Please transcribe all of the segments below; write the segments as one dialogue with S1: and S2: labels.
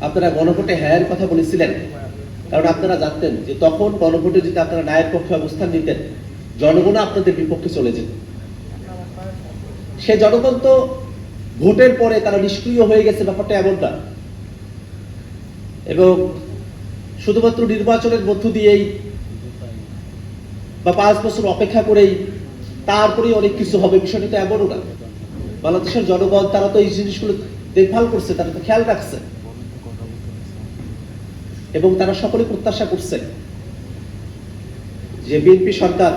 S1: আপনারা গণভোটে হ্যাঁ কথা বলেছিলেন, কারণ আপনারা জানতেন যে তখন গণভোটে যদি আপনারা ন্যায়ের পক্ষে অবস্থান নিতেন, জনগণ আপনাদের বিপক্ষে চলে যেত। সে জনগণ তো ভোটের পরে তারা নিষ্ক্রিয় হয়ে গেছে, ব্যাপারটা এমনটা। এবং শুধুমাত্র নির্বাচনের মধ্য দিয়েই বা 5 বছর অপেক্ষা করেই তারপরেই অনেক কিছু হবে, বিষয়টা তো এমনও না। বাংলাদেশের জনগণ তারা তো এই জিনিসগুলো দেখভাল করছে, তারা তো খেয়াল রাখছে, এবং তারা সকলে প্রত্যাশা করছে যে বিএনপি সরকার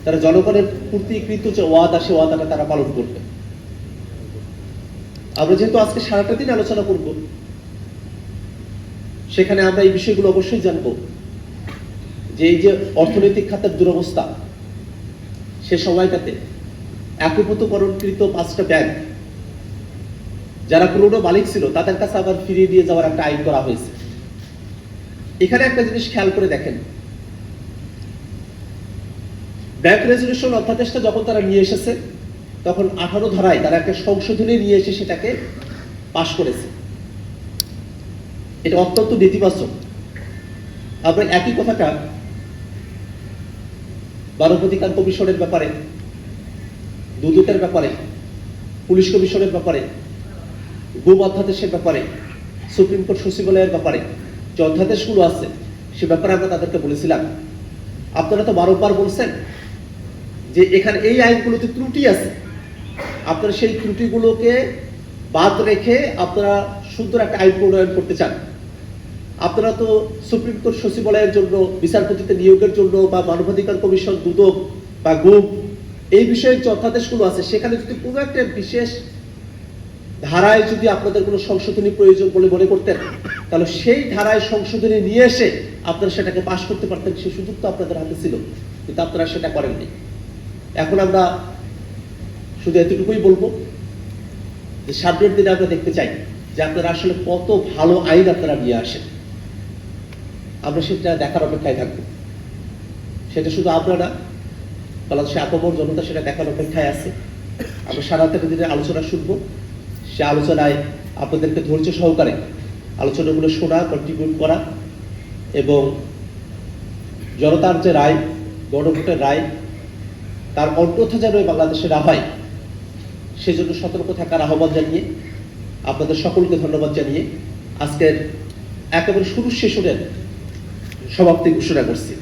S1: তারা জনগণের প্রতিকৃত যে ওয়াদা, সে ওয়াদাটা তারা পালন করবে। আমরা যেহেতু আজকে সারাটা দিন আলোচনা করব, সেখানে আমরা এই বিষয়গুলো অবশ্যই জানব যে এই যে অর্থনৈতিক খাতের দুরবস্থা, সে সময়টাতে একীভূতকরণকৃত 5টা ব্যাংক যারা পুরনো মালিক ছিল তাদের কাছে আবার ফিরিয়ে দিয়ে যাওয়ার একটা আইন করা হয়েছে। এখানে একটা জিনিস খেয়াল করে দেখেন, ব্যাংক রেজুলেশন অধ্যাদেশটা যখন তারা নিয়ে এসেছে, তখন 18 ধারায় তারা একটা সংশোধনী নিয়ে এসে সেটাকে পাশ করেছে। এটা অত্যন্ত নেতিবাচক। আমরা একই কথাটা মানবাধিকার কমিশনের ব্যাপারে, দুদকের ব্যাপারে, পুলিশ কমিশনের ব্যাপারে, গুম অধ্যাদেশের ব্যাপারে, সুপ্রিম কোর্ট সচিবালয়ের ব্যাপারে যে অধ্যাদেশগুলো আছে, সে ব্যাপারে আমরা তাদেরকে বলেছিলাম। আপনারা তো বারবার বলছেন যে এখানে এই আইনগুলোতে ত্রুটি আছে, আপনারা সেই ত্রুটিগুলোকে বাদ রেখে আপনারা সুন্দর একটা আইন প্রণয়ন করতে চান। আপনারা তো সুপ্রিম কোর্ট সচিবালয়ের জন্য, বিচারপতিতে নিয়োগের জন্য, বা মানবাধিকার কমিশন, দুদক বা গুম, এই বিষয়ে যে অধ্যাদেশগুলো আছে, সেখানে যদি কোনো একটা বিশেষ ধারায় যদি আপনাদের কোনো সংশোধনী প্রয়োজন বলে মনে করতেন, তাহলে সেই ধারায় সংশোধনী নিয়ে এসে আপনারা সেটাকে পাশ করতে পারতেন। সেই সুযোগ তো আপনাদের হাতে ছিল, কিন্তু আপনারা সেটা করেননি। এখন আমরা শুধু এতটুকুই বলবো যে সামনের দিনে আমরা দেখতে চাই যে আপনারা আসলে কত ভালো আইন আপনারা নিয়ে আসেন। আমরা সেটা দেখার অপেক্ষায় থাকবো। সেটা শুধু আমরা না, বাংলাদেশের আপামর জনতা সেটা দেখার অপেক্ষায় আছে। আমরা সারা দিনের আলোচনা শুনবো, সে আলোচনায় আপনাদেরকে ধৈর্য সহকারে আলোচনাগুলো শোনা, কন্ট্রিবিউট করা, এবং জনতার যে রায়, গণভোটের রায়, তার অন্যথা যেন বাংলাদেশে না হয়, সেজন্য সতর্ক থাকার আহ্বান জানিয়ে আপনাদের সকলকে ধন্যবাদ জানিয়ে আজকের একেবারে শুরু সেশনের সমাপ্তি ঘোষণা করছি।